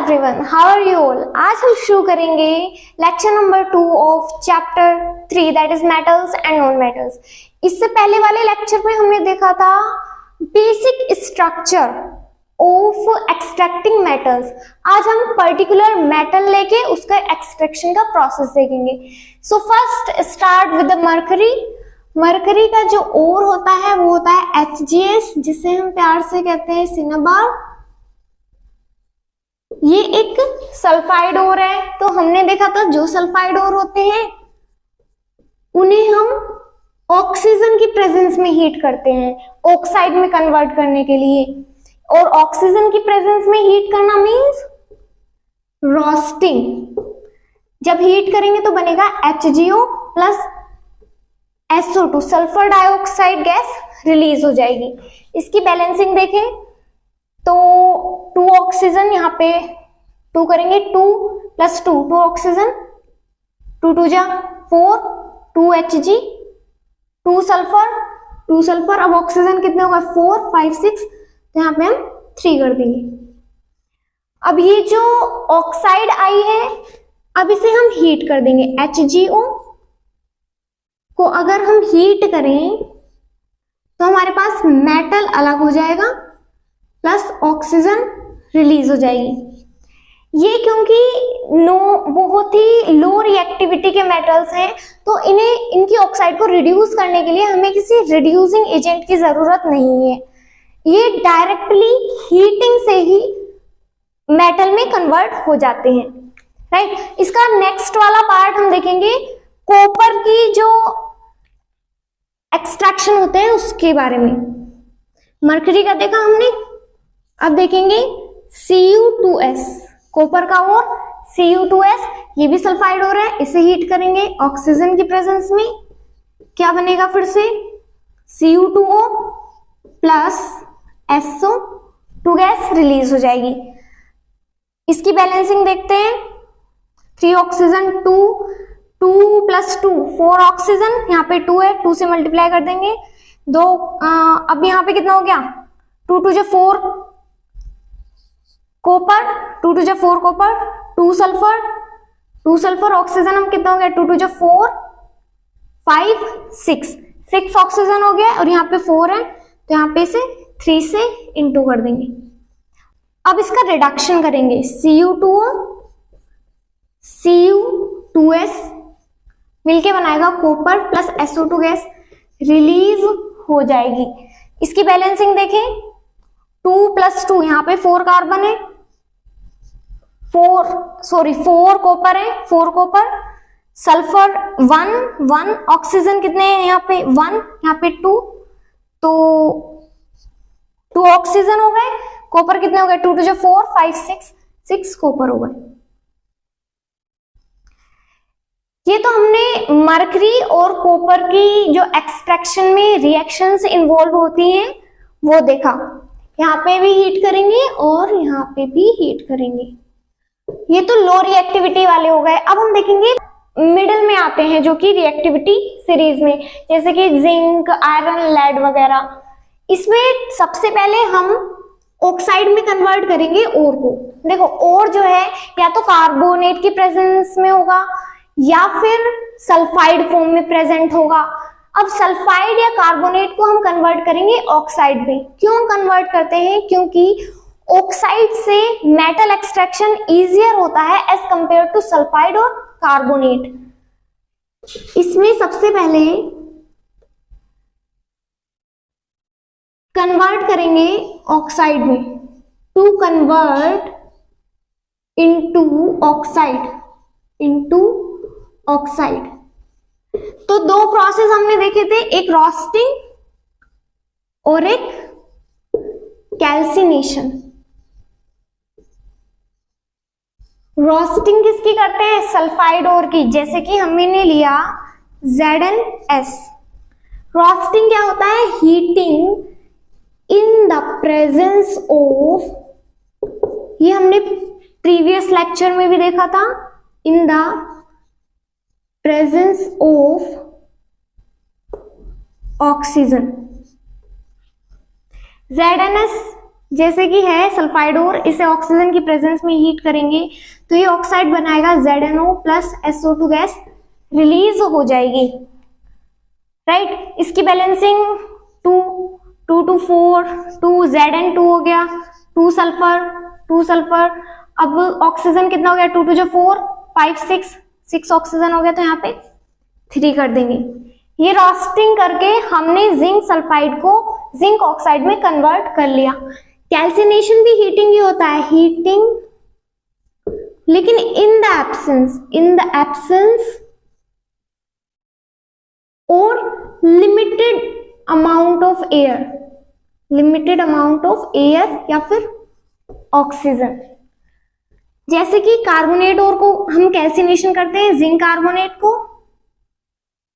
Everyone, how are you all. आज हम शुरू करेंगे lecture number 2 of chapter 3 that is metals and non metals. इससे पहले वाले लेक्चर में हमने देखा था basic structure of extracting metals. आज हम पर्टिकुलर मेटल लेके उसका एक्सट्रैक्शन का प्रोसेस देखेंगे। So first start with the mercury. Mercury का जो ओर होता है वो होता है HgS, जिसे हम प्यार से कहते हैं सिनेबार। ये एक सल्फाइड ओर है। तो हमने देखा था जो सल्फाइड ओर होते हैं उन्हें हम ऑक्सीजन की प्रेजेंस में हीट करते हैं ऑक्साइड में कन्वर्ट करने के लिए। और ऑक्सीजन की प्रेजेंस में हीट करना मींस रोस्टिंग। जब हीट करेंगे तो बनेगा HgO plus SO2, sulphur dioxide gas release हो जाएगी। इसकी बैलेंसिंग देखें तो 2 ऑक्सीजन, यहाँ पे 2 करेंगे, 2 + 2 2 ऑक्सीजन, 2 2 जा 4, 2 Hg, 2 सल्फर। अब ऑक्सीजन कितने होगा 4 5 6, तो यहाँ पे हम 3 कर देंगे। अब ये जो ऑक्साइड आई है अब इसे हम हीट कर देंगे। HgO को अगर हम हीट करें तो हमारे पास मेटल अलग हो जाएगा प्लस ऑक्सीजन रिलीज हो जाएगी। ये क्योंकि बहुत ही लो रिएक्टिविटी के मेटल्स हैं तो इनकी ऑक्साइड को रिड्यूस करने के लिए हमें किसी रिड्यूसिंग एजेंट की जरूरत नहीं है। ये डायरेक्टली हीटिंग से ही मेटल में कन्वर्ट हो जाते हैं, राइट। इसका नेक्स्ट वाला पार्ट हम देखेंगे कॉपर की जो एक्सट्रैक्शन होते हैं उसके बारे में। मरकरी का देखा हमने, अब देखेंगे Cu2s, कॉपर का और Cu2s, ये भी सल्फाइड हो रहा है, इसे हीट करेंगे ऑक्सीजन की प्रेजेंस में। क्या बनेगा फिर से Cu2O plus SO2 gas release हो जाएगी। इसकी बैलेंसिंग देखते हैं, 3 ऑक्सीजन 2 + 2 4 ऑक्सीजन, यहाँ पे 2 है, 2 से मल्टीप्लाई कर देंगे 2। अब यहाँ पे कितना हो गया 2 2 = 4 कॉपर, 2 2 = 4 कॉपर, 2 सल्फर ऑक्सीजन, हम कितना हो गया 2 2 = 4 5 6 ऑक्सीजन हो गया और यहाँ पे 4 है तो यहाँ पे इसे 3 से इंटू कर देंगे। अब इसका रिडक्शन करेंगे, Cu2O Cu2s मिलके बनाएगा copper plus SO2 gas release हो जाएगी। इसकी बैलेंसिंग देखें, 2 + 2, यहाँ पे 4 कार्बन है, 4 कॉपर है, 4 कॉपर, सल्फर 1 ऑक्सीजन कितने हैं यहाँ पे 1, यहाँ पे 2, तो 2 ऑक्सीजन हो गए। कॉपर कितने हो गए 2 2 = 4 5 6 कॉपर हो गए। ये तो हमने मरकरी और कॉपर की जो एक्सट्रैक्शन में रिएक्शंस इन्वॉल्व होती हैं वो देखा। यहाँ पे भी हीट करेंगे और यहाँ पे भी हीट करेंगे। ये तो लो रिएक्टिविटी वाले हो गए। अब हम देखेंगे मिडिल में आते हैं जो कि रिएक्टिविटी सीरीज में, जैसे कि जिंक, आयरन, लेड वगैरह। इसमें सबसे पहले हम ऑक्साइड में कन्वर्ट करेंगे ओर को। देखो ओर जो है या तो कार्बोनेट की प्रेजेंस में होगा या फिर सल्फाइड फॉर्म में प्रेजेंट होगा। अब सल्फाइड या कार्बोनेट को हम कन्वर्ट करेंगे ऑक्साइड में। क्यों कन्वर्ट करते हैं? क्योंकि ऑक्साइड से मेटल एक्सट्रैक्शन इजियर होता है एज कंपेयर टू सल्फाइड और कार्बोनेट। इसमें सबसे पहले कन्वर्ट करेंगे ऑक्साइड में, टू कन्वर्ट इनटू ऑक्साइड। तो 2 प्रोसेस हमने देखे थे, एक रोस्टिंग और एक कैल्सिनेशन। रोस्टिंग किसकी करते हैं? सल्फाइड ओर की, जैसे कि हमने लिया ZnS। रोस्टिंग क्या होता है? Heating in the presence of, ये हमने प्रीवियस लेक्चर में भी देखा था, in the presence of oxygen. ZnS जैसे कि है सल्फाइड और, इसे ऑक्सीजन की प्रेजेंस में हीट करेंगे तो ये ऑक्साइड बनाएगा ZnO plus SO2 gas release हो जाएगी, राइट। इसकी बैलेंसिंग 2 2 to 4 2 Zn2 हो गया, 2 सल्फर। अब ऑक्सीजन कितना हो गया, 2 2 4 5 6 ऑक्सीजन हो गया, तो यहाँ पे 3 कर देंगे। ये रोस्टिंग करके हमने जिंक सल्फाइड को जिंक ऑक्साइड में कन्वर्ट कर लिया। कैल्सिनेशन भी हीटिंग ही होता है, हीटिंग, लेकिन इन द एब्सेंस और लिमिटेड अमाउंट ऑफ एयर या फिर ऑक्सीजन। जैसे कि कार्बोनेट और को हम कैल्सिनेशन करते हैं, जिंक कार्बोनेट को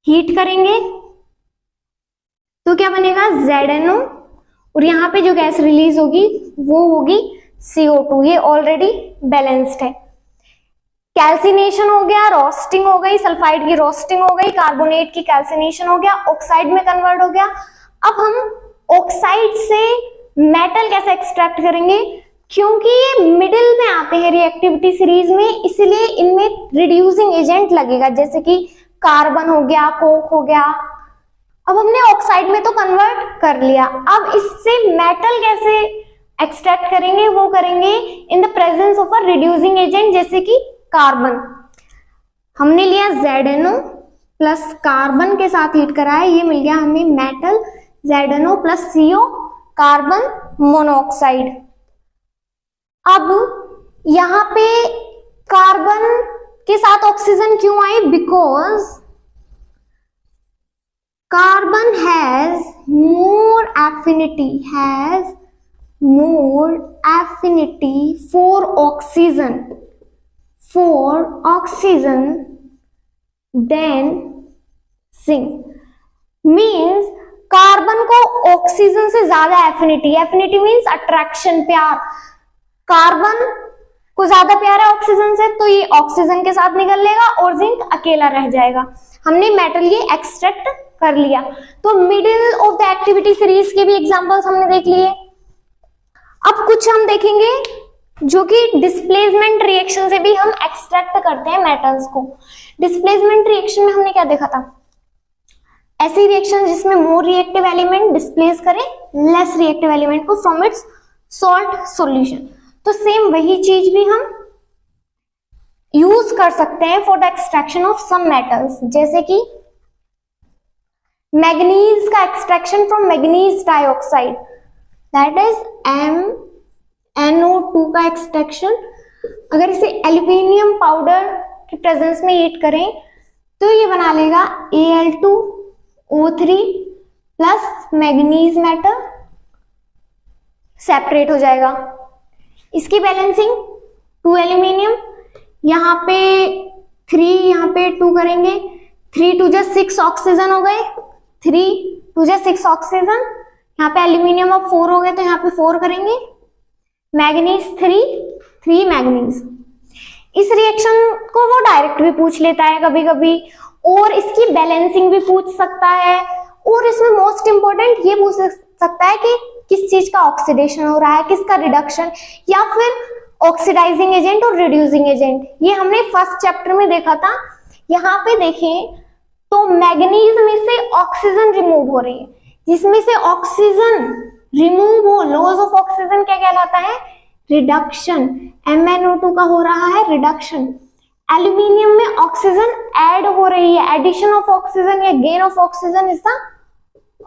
हीट करेंगे तो क्या बनेगा, ZnO, और यहाँ पे जो गैस रिलीज होगी वो होगी CO2। ये ऑलरेडी बैलेंस्ड है। कैल्सिनेशन हो गया, रोस्टिंग हो गई, सल्फाइड की रोस्टिंग हो गई, कार्बोनेट की कैल्सिनेशन हो गया, ऑक्साइड में कन्वर्ट हो गया। अब हम ऑक्साइड से मेटल कैसे एक्सट्रैक्ट करेंगे, क्योंकि ये मिडिल में आते हैं रिएक्टिविटी सीरीज में, इसलिए इनमें रिड्यूसिंग एजेंट लगेगा, जैसे कि कार्बन हो गया, कोक हो गया। अब हमने ऑक्साइड में तो कन्वर्ट कर लिया, अब इससे मेटल कैसे एक्सट्रैक्ट करेंगे, वो करेंगे in the presence of a reducing agent, जैसे कि कार्बन। हमने लिया ZnO प्लस कार्बन के साथ हीट करा है, ये मिल गया हमें metal ZnO plus CO, carbon monoxide. अब यहाँ पे कार्बन के साथ ऑक्सीजन क्यों आई, because carbon has more affinity for oxygen than zinc। Means carbon को ऑक्सीजन से ज्यादा एफिनिटी मीन्स अट्रैक्शन, प्यार। कार्बन को ज्यादा प्यार है ऑक्सीजन से, तो ये ऑक्सीजन के साथ निकल लेगा और जिंक अकेला रह जाएगा। हमने मेटल ये एक्सट्रैक्ट कर लिया। तो middle of the activity series के भी एग्जांपल्स हमने देख लिए। अब कुछ हम देखेंगे जो कि डिस्प्लेसमेंट रिएक्शन से भी हम एक्सट्रैक्ट करते हैं मेटल्स को। डिस्प्लेसमेंट रिएक्शन में हमने क्या देखा था, ऐसी रिएक्शन जिसमें मोर रिएक्टिव एलिमेंट डिस्प्लेस करे लेस रिएक्टिव एलिमेंट को फ्रॉम इट्स सॉल्ट सॉल्यूशन। तो सेम वही चीज भी हम यूज कर सकते हैं for the extraction of some metals, जैसे कि मैग्नीज का extraction from manganese dioxide, that is MnO2 का एक्सट्रैक्शन। अगर इसे एल्यूमिनियम पाउडर के प्रेजेंस में हीट करें तो ये बना लेगा Al2O3 plus manganese metal, separate हो जाएगा। इसकी बैलेंसिंग 2 एल्यूमिनियम, यहाँ पे 3, यहाँ पे 2 करेंगे, 3 2 जा 6 ऑक्सीजन हो गए, 3 2 जा 6 ऑक्सीजन, यहाँ पे एल्यूमिनियम अब 4 हो गए तो यहाँ पे 4 करेंगे, मैग्नीज 3 मैग्नीज। इस रिएक्शन को वो डायरेक्ट भी पूछ लेता है कभी कभी, और इसकी बैलेंसिंग भी पूछ सकता है, और इसमें मोस्ट इंपॉर्टेंट ये पूछ सकता है कि किस चीज का ऑक्सीडेशन हो रहा है, किसका रिडक्शन, या फिर ऑक्सीडाइजिंग एजेंट और रिड्यूसिंग एजेंट। ये हमने फर्स्ट चैप्टर में देखा था। यहाँ पे देखें तो मैग्नीज में से ऑक्सीजन रिमूव हो रही है, जिसमें से ऑक्सीजन रिमूव हो, लॉस ऑफ ऑक्सीजन क्या कहलाता है, रिडक्शन। MnO2 का हो रहा है रिडक्शन। एल्यूमिनियम में ऑक्सीजन ऐड हो रही है, एडिशन ऑफ ऑक्सीजन या gain of oxygen is the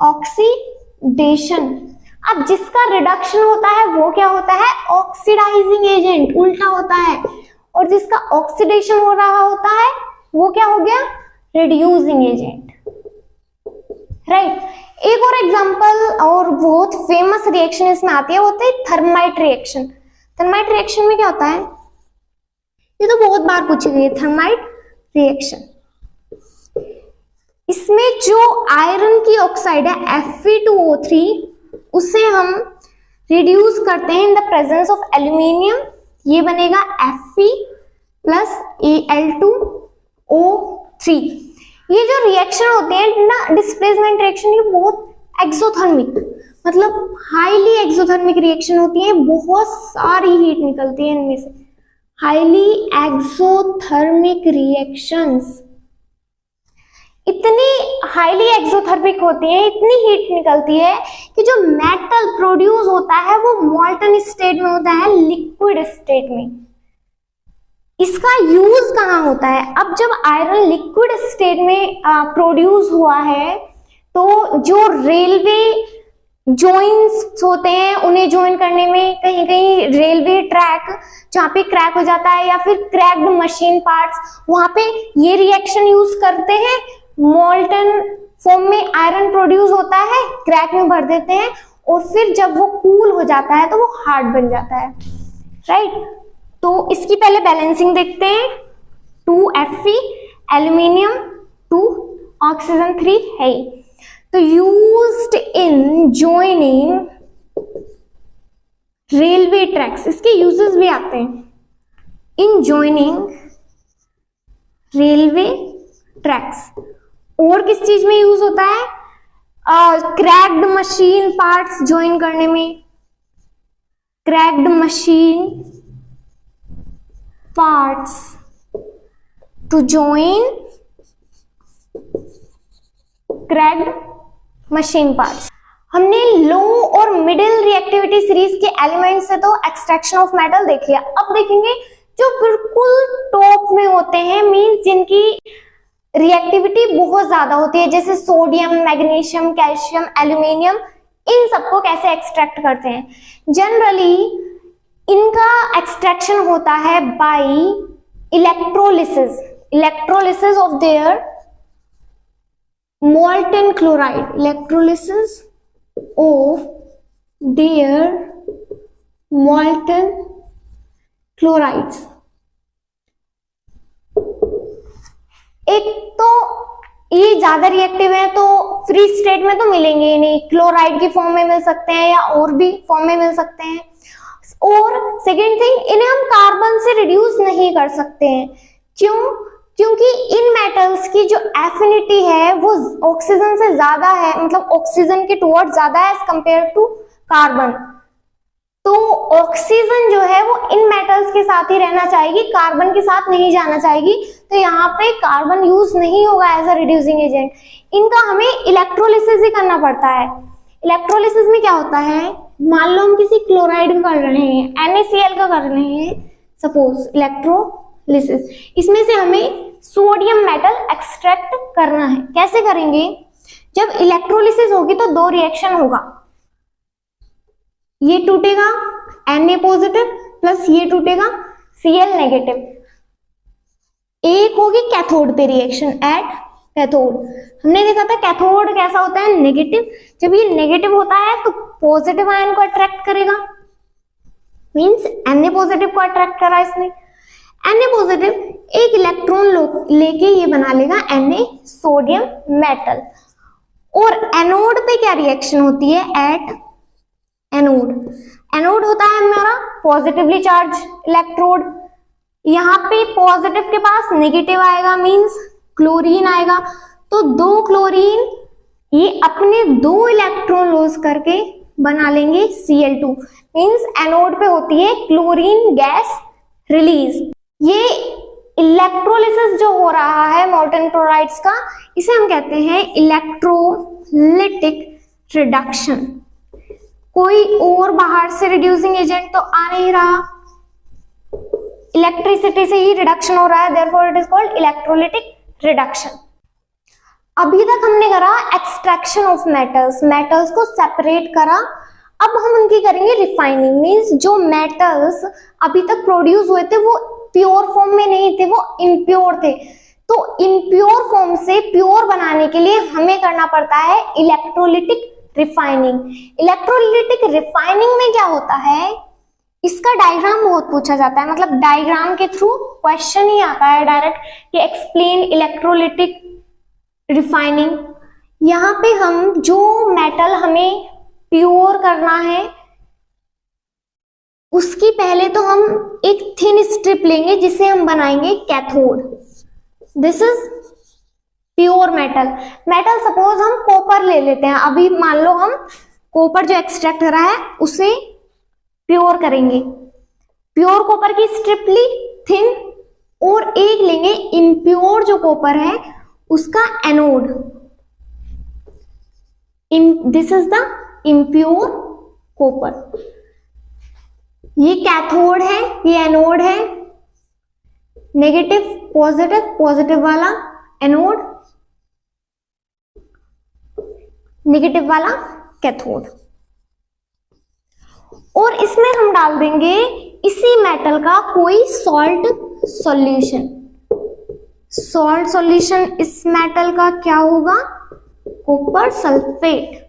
oxidation. अब जिसका रिडक्शन होता है वो क्या होता है, ऑक्सीडाइजिंग एजेंट, उल्टा होता है, और जिसका ऑक्सीडेशन हो रहा होता है वो क्या हो गया, रिड्यूसिंग एजेंट, राइट। एक और एग्जांपल और बहुत फेमस रिएक्शन इसमें आती है, वो होती है थर्माइट रिएक्शन। थर्माइट रिएक्शन में क्या होता है, ये तो बहुत बार पूछी गई है, थर्माइट रिएक्शन। इसमें जो आयरन की ऑक्साइड है Fe2O3, उसे हम रिड्यूस करते हैं in the presence of aluminium, ये बनेगा Fe प्लस Al2O3। ये जो रिएक्शन होती है ना डिस्प्लेसमेंट रिएक्शन, ये बहुत एक्सोथर्मिक, मतलब हाईली एक्सोथर्मिक रिएक्शन होती है, बहुत सारी हीट निकलती है इनमें से। हाईली एक्सोथर्मिक रिएक्शंस इतनी हाईली एक्सोथर्मिक होती है, इतनी हीट निकलती है कि जो मेटल प्रोड्यूस होता है वो मॉल्टन स्टेट में होता है, लिक्विड स्टेट में। इसका यूज कहाँ होता है? अब जब आयरन लिक्विड स्टेट में प्रोड्यूस हुआ है तो जो रेलवे जॉइंट्स होते हैं उन्हें ज्वाइन करने में, कहीं कहीं रेलवे ट्रैक जहाँ पे क्रैक हो जाता है या फिर क्रैक्ड मशीन पार्ट्स, वहां पे ये रिएक्शन यूज करते हैं। मोल्टन फॉर्म में आयरन प्रोड्यूस होता है, क्रैक में भर देते हैं और फिर जब वो कूल हो जाता है तो वो हार्ड बन जाता है, राइट। तो इसकी पहले बैलेंसिंग देखते हैं। 2Fe एल्यूमिनियम 2 ऑक्सीजन 3 है। तो used in joining railway tracks, इसके यूजेस भी आते हैं। इन जॉइनिंग रेलवे ट्रैक्स और किस चीज में यूज होता है? क्रैक्ड मशीन पार्ट्स ज्वाइन करने में, cracked machine parts to join cracked machine parts. हमने लो और मिडिल रिएक्टिविटी सीरीज के एलिमेंट से तो एक्सट्रैक्शन ऑफ मेटल देख लिया। अब देखेंगे जो बिल्कुल टॉप में होते हैं, मींस जिनकी रिएक्टिविटी बहुत ज्यादा होती है, जैसे सोडियम, मैग्नीशियम, कैल्शियम, एल्यूमिनियम, इन सबको कैसे एक्सट्रैक्ट करते हैं? जनरली इनका एक्सट्रैक्शन होता है by electrolysis, electrolysis of their molten chloride, electrolysis of their molten chlorides। एक तो ये ज्यादा रिएक्टिव है तो फ्री स्टेट में तो मिलेंगे ही नहीं, क्लोराइड की फॉर्म में मिल सकते हैं या और भी फॉर्म में मिल सकते हैं। और सेकेंड थिंग, इन्हें हम कार्बन से रिड्यूस नहीं कर सकते हैं। क्यों? क्योंकि इन मेटल्स की जो एफिनिटी है वो ऑक्सीजन से ज्यादा है, मतलब ऑक्सीजन के टुवर्ड्स ज्यादा है एज कंपेयर टू कार्बन। तो ऑक्सीजन जो है वो इन मेटल्स के साथ ही रहना चाहेगी, कार्बन के साथ नहीं जाना चाहेगी। तो यहाँ पे कार्बन यूज नहीं होगा एज अ रिड्यूसिंग एजेंट। इनका हमें इलेक्ट्रोलिसिस ही करना पड़ता है। इलेक्ट्रोलिसिस में क्या होता है? मान लो हम किसी क्लोराइड का कर रहे हैं, NaCl का कर रहे हैं सपोज, इलेक्ट्रोलिसिस, इसमें से हमें सोडियम मेटल एक्सट्रैक्ट करना है। कैसे करेंगे? जब इलेक्ट्रोलिसिस होगी तो दो रिएक्शन होगा, ये टूटेगा Na पॉजिटिव प्लस ये टूटेगा Cl नेगेटिव। एक होगी कैथोड पे रिएक्शन एट कैथोड। हमने देखा था कैथोड कैसा होता है? नेगेटिव। जब ये नेगेटिव होता है तो पॉजिटिव आयन को अट्रैक्ट करेगा, मींस Na पॉजिटिव को अट्रैक्ट करा इसने। Na पॉजिटिव एक इलेक्ट्रॉन लेके ये बना लेगा Na सोडियम मेटल। और एनोड पे क्या रिएक्शन होती है? एट एनोड, एनोड होता है हमारा पॉजिटिवली चार्ज इलेक्ट्रोड। यहाँ पे पॉजिटिव के पास नेगेटिव आएगा, मींस क्लोरीन आएगा। तो दो क्लोरीन ये अपने दो इलेक्ट्रॉन लॉस करके बना लेंगे Cl2, मींस एनोड पे होती है क्लोरीन गैस रिलीज। ये इलेक्ट्रोलिसिस जो हो रहा है मोल्टन क्लोराइड्स का, इसे हम कहते हैं इलेक्ट्रोलिटिक रिडक्शन। कोई और बाहर से रिड्यूसिंग एजेंट तो आ नहीं रहा, इलेक्ट्रिसिटी से ही रिडक्शन हो रहा है, therefore it is called electrolytic reduction. अभी तक हमने करा एक्सट्रैक्शन ऑफ मेटल्स, मेटल्स को सेपरेट करा। अब हम उनकी करेंगे रिफाइनिंग, मींस जो मेटल्स अभी तक प्रोड्यूस हुए थे वो प्योर फॉर्म में नहीं थे, वो इम्प्योर थे। तो इम्प्योर फॉर्म से प्योर बनाने के लिए हमें करना पड़ता है इलेक्ट्रोलिटिक रिफाइनिंग। इलेक्ट्रोलिटिक रिफाइनिंग में क्या होता है? इसका डायग्राम बहुत पूछा जाता है, मतलब डायग्राम के थ्रू क्वेश्चन ही आता है डायरेक्ट कि एक्सप्लेन इलेक्ट्रोलिटिक रिफाइनिंग। यहाँ पे हम जो मेटल हमें प्योर करना है उसकी पहले तो हम एक थिन स्ट्रिप लेंगे जिसे हम बनाएंगे cathode. This is pure metal. Metal suppose हम कॉपर ले लेते हैं, अभी मान लो हम कॉपर जो एक्सट्रैक्ट करा है उसे प्योर करेंगे। प्योर कॉपर की स्ट्रिप ली थिन, और एक लेंगे इम्प्योर जो कॉपर है उसका anode. This is the impure copper. ये कैथोड है, ये एनोड है। नेगेटिव पॉजिटिव, पॉजिटिव वाला एनोड, नेगेटिव वाला कैथोड। और इसमें हम डाल देंगे इसी मेटल का कोई सॉल्ट सॉल्यूशन। सॉल्ट सॉल्यूशन इस मेटल का क्या होगा? कॉपर सल्फेट,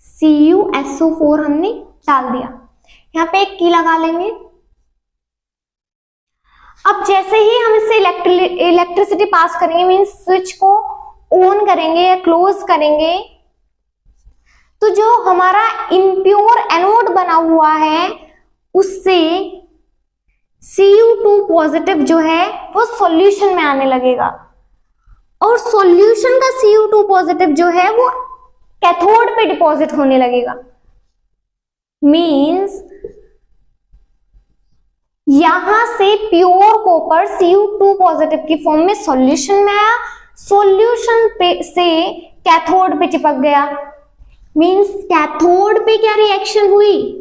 CuSO4 हमने डाल दिया। यहाँ पे एक की लगा लेंगे। अब जैसे ही हम इससे इलेक्ट्रिसिटी पास करेंगे, मीन्स स्विच को ऑन करेंगे या क्लोज करेंगे, तो जो हमारा इम्प्योर एनोड बना हुआ है उससे Cu2 पॉजिटिव जो है वो सॉल्यूशन में आने लगेगा, और सॉल्यूशन का Cu2 पॉजिटिव जो है वो कैथोड पे डिपॉजिट होने लगेगा। मींस यहां से प्योर कॉपर Cu2 पॉजिटिव की फॉर्म में सॉल्यूशन में आया, सॉल्यूशन पे से कैथोड पे चिपक गया। मींस कैथोड पे क्या रिएक्शन हुई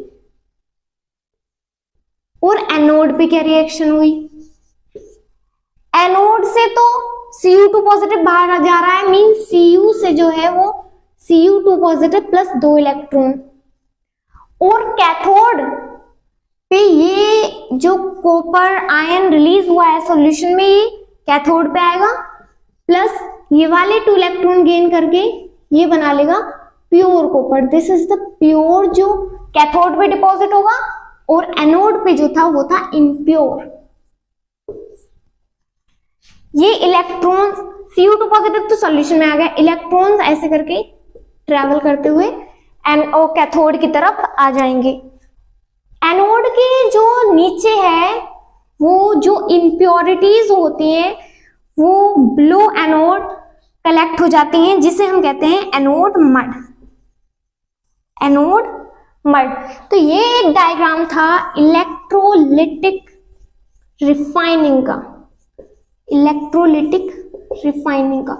और एनोड पे क्या रिएक्शन हुई? एनोड से तो Cu2 पॉजिटिव बाहर जा रहा है, मींस Cu से जो है वो Cu2 पॉजिटिव प्लस 2 इलेक्ट्रॉन, और कैथोड पे ये जो कॉपर आयन रिलीज हुआ है सॉल्यूशन में, ये कैथोड पे आएगा, प्लस ये वाले 2 इलेक्ट्रॉन गेन करके ये बना लेगा pure copper. This is the pure जो कैथोड पे डिपॉजिट होगा, और एनोड पे जो था वो था इम्प्योर। ये इलेक्ट्रॉन Cu2 पॉजिटिव तो सॉल्यूशन में आ गया, इलेक्ट्रॉन्स ऐसे करके ट्रेवल करते हुए एनओ कैथोड की तरफ आ जाएंगे। एनोड के जो नीचे है वो जो इम्प्योरिटीज होती हैं वो बिलो एनोड कलेक्ट हो जाती हैं, जिसे हम कहते हैं एनोड मड। Anode mud. तो ये एक डायग्राम था इलेक्ट्रोलिटिक रिफाइनिंग का। इलेक्ट्रोलिटिक रिफाइनिंग का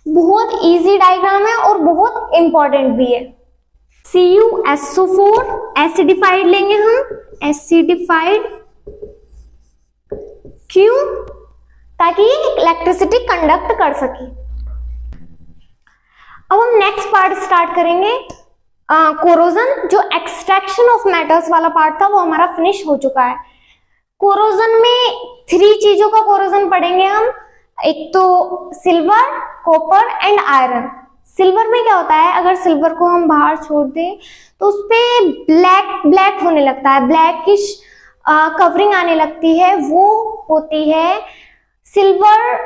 बहुत इजी डायग्राम है और बहुत इंपॉर्टेंट भी है। CuSO4 एसिडिफाइड लेंगे हम, एसिडिफाइड। क्यों? ताकि ये इलेक्ट्रिसिटी कंडक्ट कर सके। अब हम नेक्स्ट पार्ट स्टार्ट करेंगे। कोरोजन, जो एक्सट्रैक्शन ऑफ मेटल्स वाला पार्ट था वो हमारा फिनिश हो चुका है। कोरोजन में 3 चीजों का कोरोजन पढ़ेंगे हम। एक तो silver, copper and iron. Silver में क्या होता है, अगर सिल्वर को हम बाहर छोड़ दें तो उस पे ब्लैक होने लगता है, ब्लैकिश कवरिंग आने लगती है। वो होती है सिल्वर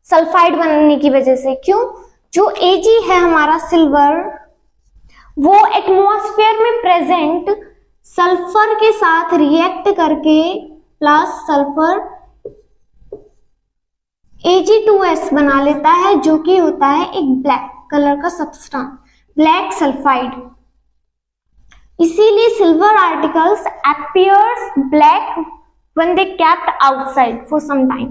सल्फाइड बनने की वजह से। क्यों? जो Ag है हमारा सिल्वर, वो एटमॉस्फेयर में प्रेजेंट सल्फर के साथ रिएक्ट करके प्लस सल्फर Ag2S बना लेता है, जो कि होता है एक ब्लैक कलर का सब्सटेंस, ब्लैक सल्फाइड। इसीलिए silver articles appears black when they kept outside for some time.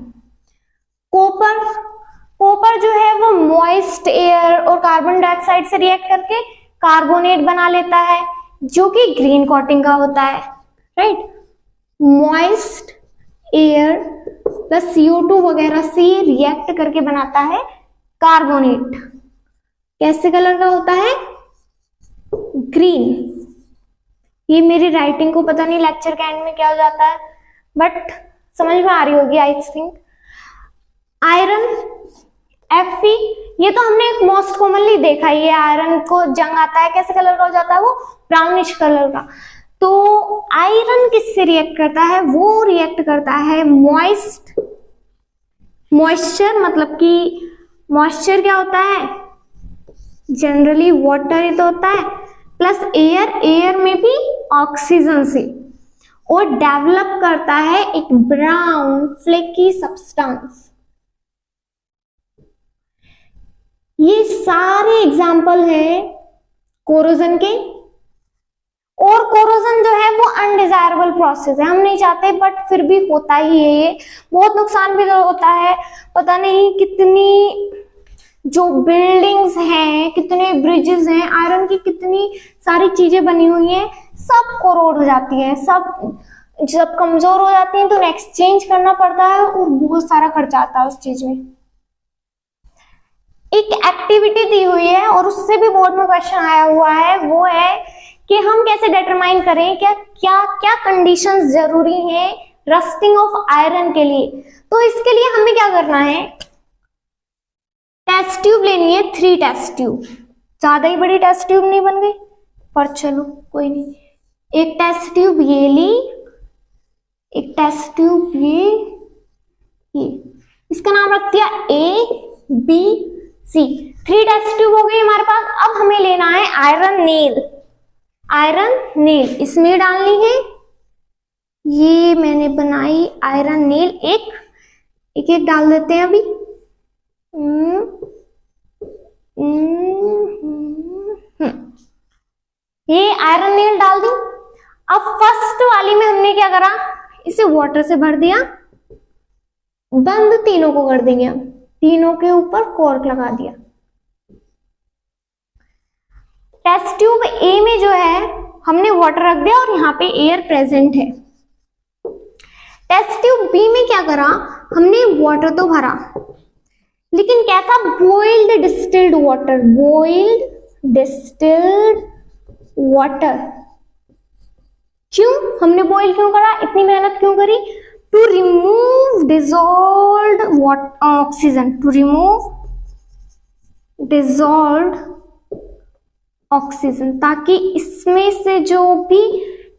Copper जो है वो मॉइस्ट एयर और कार्बन डाइऑक्साइड से रिएक्ट करके कार्बोनेट बना लेता है, जो कि ग्रीन कोटिंग का होता है, right. Moist air plus CO2 वगैरह से रिएक्ट करके बनाता है कार्बोनेट। कैसे कलर का होता है? ग्रीन। ये मेरी राइटिंग को पता नहीं लेक्चर के एंड में क्या हो जाता है, बट समझ में आ रही होगी आई थिंक। आयरन Fe, ये तो हमने एक मोस्ट कॉमनली देखा ही है। आयरन को जंग आता है, कैसे कलर का हो जाता है वो? ब्राउनिश कलर का। तो आयरन किससे रिएक्ट करता है? वो रिएक्ट करता है मॉइस्चर, मतलब कि मॉइस्चर क्या होता है? जनरली वाटर ही तो होता है, प्लस एयर में भी ऑक्सीजन से, और डेवलप करता है एक ब्राउन फ्लेकी सब्सटेंस। ये सारे एग्जाम्पल है कोरोजन के। और कोरोजन जो है वो अनडिजायरेबल प्रोसेस है, हम नहीं चाहते बट फिर भी होता ही है। ये बहुत नुकसान भी होता है, पता नहीं कितनी जो बिल्डिंग्स हैं, कितने ब्रिजेस हैं, आयरन की कितनी सारी चीजें बनी हुई हैं, सब कोरोड हो जाती हैं, सब जब कमजोर हो जाती हैं तो एक्सचेंज करना पड़ता है और बहुत सारा खर्चा आता है उस चीज में। एक एक्टिविटी दी हुई है और उससे भी बोर्ड में क्वेश्चन आया हुआ है, वो है कि हम कैसे डिटरमाइन करें क्या क्या क्या कंडीशंस जरूरी हैं रस्टिंग ऑफ आयरन के लिए। तो इसके लिए हमें क्या करना है, टेस्ट ट्यूब लेनी है, 3 टेस्ट ट्यूब। ज्यादा ही बड़ी टेस्ट ट्यूब नहीं बन गई पर चलो कोई नहीं। एक टेस्ट ट्यूब ये ली, एक टेस्ट ट्यूब ये इसका नाम रख दिया ABC। 3 टेस्ट ट्यूब हो गई हमारे पास। अब हमें लेना है आयरन नेल। आयरन नेल इसमें डालनी है, ये मैंने बनाई आयरन नेल, एक एक डाल देते हैं अभी। ये आयरन नेल डाल दी। अब फर्स्ट वाली में हमने क्या करा, इसे वाटर से भर दिया, बंद तीनों को कर देंगे, हम तीनों के ऊपर कॉर्क लगा दिया। टेस्ट ट्यूब ए में जो है हमने वाटर रख दिया और यहाँ पे एयर प्रेजेंट है। टेस्ट ट्यूब बी में क्या करा, हमने वाटर तो भरा लेकिन कैसा, boiled distilled water, boiled distilled water. क्यों हमने बॉइल क्यों करा, इतनी मेहनत क्यों करी, to remove dissolved oxygen, to remove dissolved oxygen, ताकि इसमें से जो भी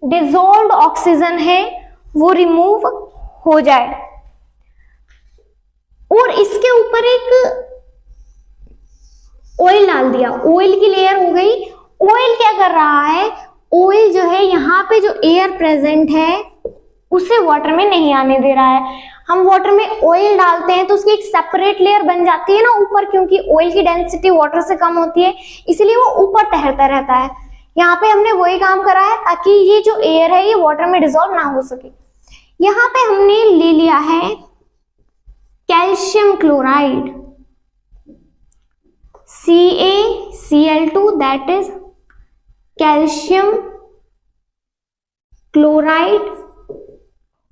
डिजॉल्व्ड ऑक्सीजन है वो रिमूव हो जाए। और इसके ऊपर एक ऑयल डाल दिया, ऑयल की लेयर हो गई। ऑयल क्या कर रहा है, ऑयल जो है यहाँ पे जो एयर प्रेजेंट है उसे वाटर में नहीं आने दे रहा है। हम वाटर में ऑयल डालते हैं तो उसकी एक सेपरेट लेयर बन जाती है ना ऊपर, क्योंकि ऑयल की डेंसिटी वाटर से कम होती है इसलिए वो ऊपर तैरता रहता है। यहाँ पे हमने वही काम करा है ताकि ये जो एयर है ये वाटर में डिसॉल्व ना हो सके। यहाँ पे हमने ले लिया है calcium chloride, CaCl2, that is calcium chloride.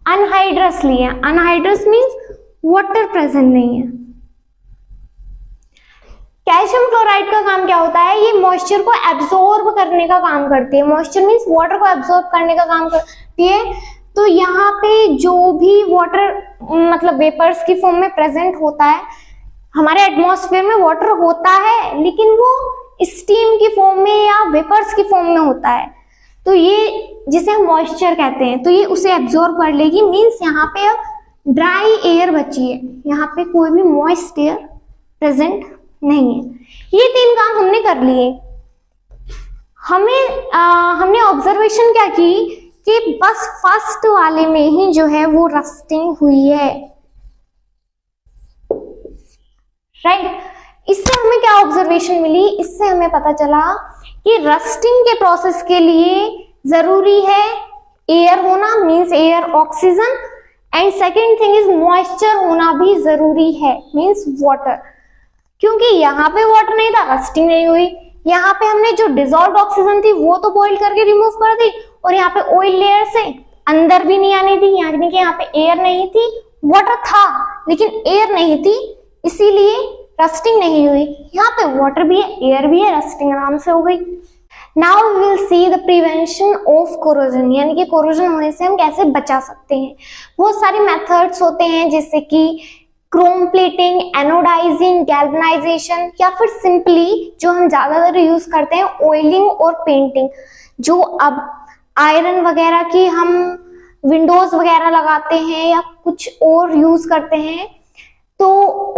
Anhydrous लिए, अनहाइड्रस मींस वाटर प्रेजेंट नहीं है। कैल्शियम क्लोराइड का काम क्या होता है, ये मॉइस्चर को एब्जॉर्ब करने का काम करती है। मॉइस्चर मींस वाटर को एब्जॉर्ब करने का काम करती है। तो यहाँ पे जो भी वाटर मतलब वेपर्स की फॉर्म में प्रेजेंट होता है, हमारे एटमॉस्फेयर में वाटर होता है लेकिन वो स्टीम की फॉर्म में या वेपर्स की फॉर्म में होता है, तो ये जिसे हम मॉइस्चर कहते हैं, तो ये उसे एब्जॉर्ब कर लेगी। मींस यहाँ पे अब ड्राई एयर बची है, यहाँ पे कोई भी मॉइस्ट एयर प्रेजेंट नहीं है। ये 3 काम हमने कर लिए। हमने ऑब्जर्वेशन क्या की कि बस फर्स्ट वाले में ही जो है वो रस्टिंग हुई है, राइट। इससे हमें क्या ऑब्जर्वेशन मिली, इससे हमें पता चला कि रस्टिंग के प्रोसेस के लिए जरूरी है एयर होना, means air oxygen, and second thing is moisture होना भी जरूरी है, मींस वाटर। क्योंकि यहाँ पे वाटर नहीं था, रस्टिंग नहीं हुई। यहाँ पे हमने जो डिसॉल्व्ड ऑक्सीजन थी वो तो बॉइल करके रिमूव कर दी, और यहाँ पे ऑयल लेयर से अंदर भी नहीं आनी थी, यानी कि यहाँ पे एयर नहीं थी, वाटर था लेकिन एयर नहीं थी, इसीलिए रस्टिंग नहीं हुई। यहाँ पे वाटर भी है, एयर भी है, रस्टिंग आराम से हो गई। Now we will see the prevention of corrosion, यानी कि कोरोजन होने से हम कैसे बचा सकते हैं। बहुत सारे मेथड्स होते हैं जैसे कि क्रोम प्लेटिंग, एनोडाइजिंग, गैल्वेनाइजेशन, या फिर सिंपली जो हम ज्यादातर यूज करते हैं ऑयलिंग और पेंटिंग। जो अब आयरन वगैरह की हम विंडोज वगैरह लगाते हैं या कुछ और यूज करते हैं तो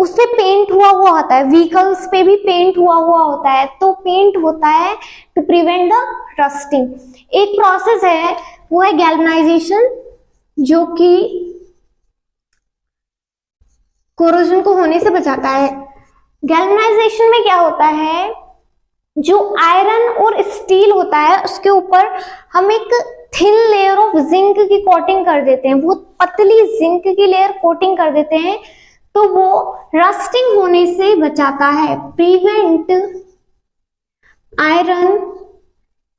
उससे पेंट हुआ हुआ होता है, व्हीकल्स पे भी पेंट हुआ हुआ होता है, तो पेंट होता है टू प्रिवेंट द रस्टिंग। एक प्रोसेस है वो है गैल्वेनाइजेशन, जो कि कोरोजन को होने से बचाता है। गैल्वेनाइजेशन में क्या होता है, जो आयरन और स्टील होता है उसके ऊपर हम एक थिन लेयर ऑफ जिंक की कोटिंग कर देते हैं, बहुत पतली जिंक की लेयर कोटिंग कर देते हैं, तो वो रस्टिंग होने से बचाता है, prevent iron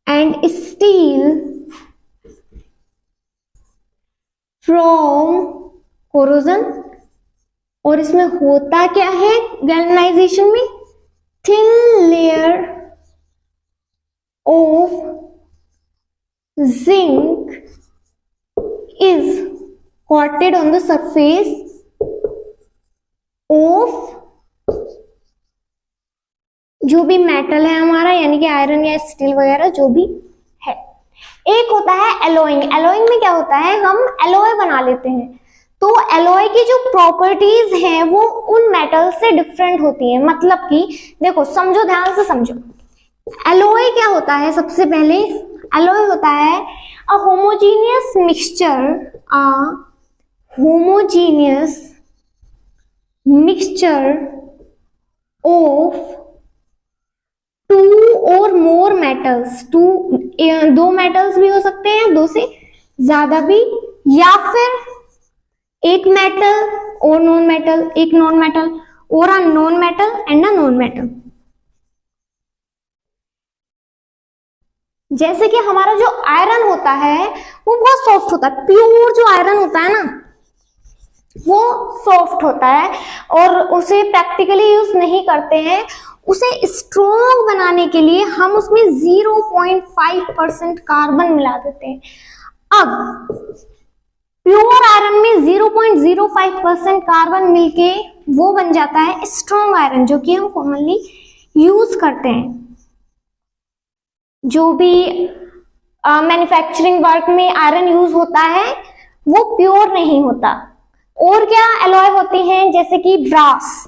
and steel from corrosion. और इसमें होता क्या है गैल्वेनाइजेशन में, thin layer of zinc is coated on the surface of जो भी मेटल है हमारा, यानी कि आयरन या स्टील वगैरह जो भी है। एक होता है एलोइंग। एलोइंग में क्या होता है, हम एलॉय बना लेते हैं, तो एलॉय की जो प्रॉपर्टीज हैं वो उन मेटल से डिफरेंट होती हैं। मतलब कि देखो, समझो, ध्यान से समझो, एलॉय क्या होता है। सबसे पहले एलॉय होता है a homogeneous mixture, of two और मोर मेटल्स। दो मेटल्स भी हो सकते हैं, दो से ज्यादा भी, या फिर एक मेटल और नॉन मेटल, एक नॉन मेटल और a non metal and a non metal. जैसे कि हमारा जो आयरन होता है वो बहुत सॉफ्ट होता है, प्योर जो आयरन होता है ना वो सॉफ्ट होता है और उसे प्रैक्टिकली यूज नहीं करते हैं। उसे स्ट्रॉन्ग बनाने के लिए हम उसमें 0.5% कार्बन मिला देते हैं। अब प्योर आयरन में 0.05% कार्बन मिलके वो बन जाता है स्ट्रॉन्ग आयरन, जो कि हम कॉमनली यूज करते हैं। जो भी मैन्युफैक्चरिंग वर्क में आयरन यूज होता है वो प्योर नहीं होता। और क्या एलॉय होती हैं, जैसे कि ब्रास।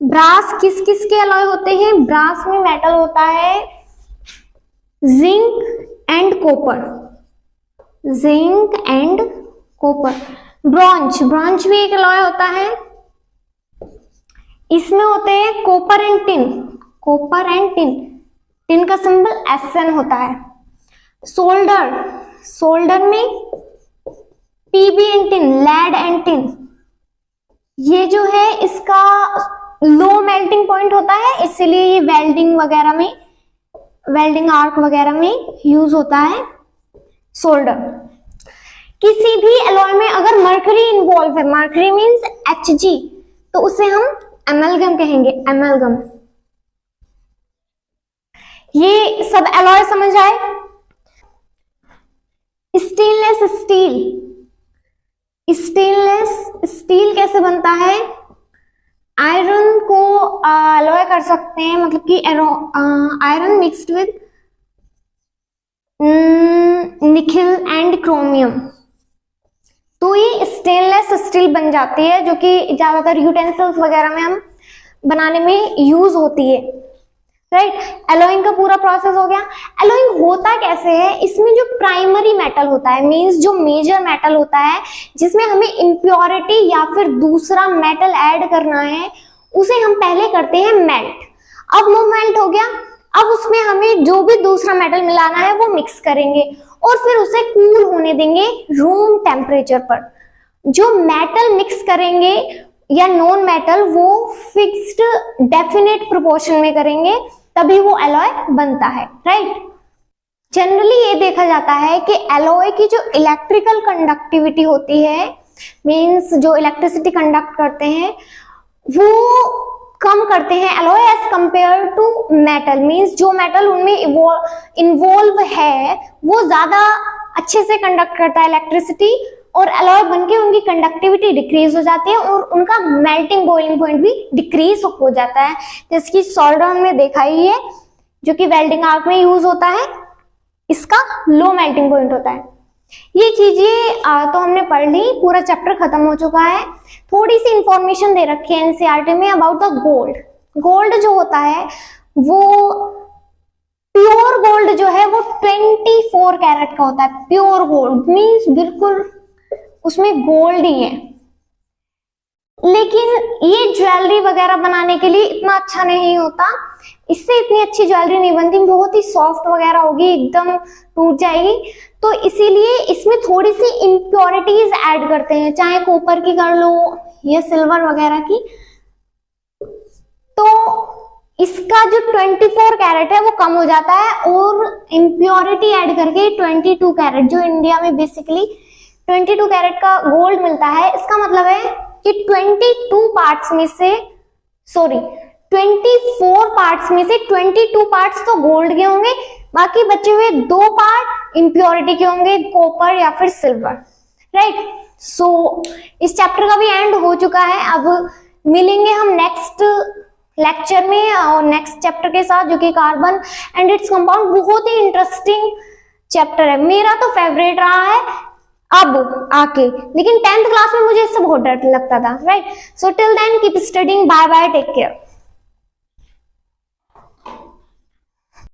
ब्रास किस किस के एलॉय होते हैं, ब्रास में मेटल होता है zinc and copper, zinc and copper. Bronze, bronze भी एक एलॉय होता है, इसमें होते हैं copper and tin, copper and tin, tin का सिंबल Sn होता है। सोल्डर, सोल्डर में Pb and tin, lead and tin, ये जो है इसका लो मेल्टिंग पॉइंट होता है, इसीलिए ये वेल्डिंग वगैरह में, वेल्डिंग आर्क वगैरह में यूज होता है सोल्डर। किसी भी एलॉय में अगर मर्करी इन्वॉल्व है, मर्करी मींस Hg, तो उसे हम एमलगम कहेंगे, एमलगम। ये सब एलॉय समझ आए। स्टेनलेस स्टील, स्टेनलेस स्टील कैसे बनता है, आयरन को एलॉय कर सकते हैं, मतलब कि iron mixed with nickel and chromium, तो ये स्टेनलेस स्टील बन जाती है, जो कि ज्यादातर यूटेंसिल्स वगैरह में हम बनाने में यूज होती है। राइट, एलॉइंग का पूरा प्रोसेस हो गया। एलॉइंग होता कैसे है, इसमें जो प्राइमरी मेटल होता है, मींस जो मेजर मेटल होता है जिसमें हमें इम्प्योरिटी या फिर दूसरा मेटल ऐड करना है, उसे हम पहले करते हैं मेल्ट। अब वो मेल्ट हो गया, अब उसमें हमें जो भी दूसरा मेटल मिलाना है वो मिक्स करेंगे और फिर उसे कूल होने देंगे रूम टेम्परेचर पर। जो मेटल मिक्स करेंगे या नॉन मेटल वो फिक्स्ड डेफिनेट प्रोपोर्शन में करेंगे, तभी वो एलॉय बनता है। राइट, जनरली ये देखा जाता है कि एलॉय की जो इलेक्ट्रिकल कंडक्टिविटी होती है, मींस जो इलेक्ट्रिसिटी कंडक्ट करते हैं, वो कम करते हैं alloy as compared to metal. Means जो मेटल उनमें इन्वॉल्व है वो ज्यादा अच्छे से कंडक्ट करता है इलेक्ट्रिसिटी, और एलॉय बनके उनकी कंडक्टिविटी डिक्रीज हो जाती है और उनका मेल्टिंग बॉइलिंग पॉइंट भी डिक्रीज हो जाता है, जैसे कि सोल्डर हमने देखा ही है, जो कि वेल्डिंग आर्क में यूज होता है, इसका लो मेल्टिंग पॉइंट होता है। ये चीजें तो हमने पढ़ ली, पूरा चैप्टर खत्म हो चुका है। थोड़ी सी इंफॉर्मेशन दे रखी है एनसीईआरटी में अबाउट द गोल्ड। गोल्ड जो होता है वो प्योर गोल्ड जो है वो 24 कैरेट का होता है। प्योर गोल्ड मींस बिल्कुल उसमें गोल्ड ही है। लेकिन ये ज्वेलरी वगैरह बनाने के लिए इतना अच्छा नहीं होता, इससे इतनी अच्छी ज्वेलरी नहीं बनती, बहुत ही सॉफ्ट वगैरह होगी, एकदम टूट जाएगी। तो इसीलिए इसमें थोड़ी सी इम्प्योरिटीज ऐड करते हैं, चाहे कॉपर की कर लो या सिल्वर वगैरह की। तो इसका जो 24 कैरेट है वो कम हो जाता है और इम्प्योरिटी ऐड करके 22 कैरेट, जो इंडिया में बेसिकली 22 कैरेट का गोल्ड मिलता है, इसका मतलब है कि 22 पार्ट्स में से 24 पार्ट्स में से 22 पार्ट्स तो गोल्ड के होंगे, बाकी बचे हुए 2 पार्ट इम्प्योरिटी के होंगे, कॉपर या फिर सिल्वर, राइट। सो इस चैप्टर का भी एंड हो चुका है। अब मिलेंगे हम नेक्स्ट लेक्चर में और नेक्स्ट चैप्टर के साथ, जो कि कार्बन एंड इट्स कंपाउंड। बहुत ही इंटरेस्टिंग चैप्टर है, मेरा तो फेवरेट रहा है अब आके, लेकिन 10th क्लास में मुझे इससे बहुत डर लगता था, right. So till then keep studying, bye bye, take care.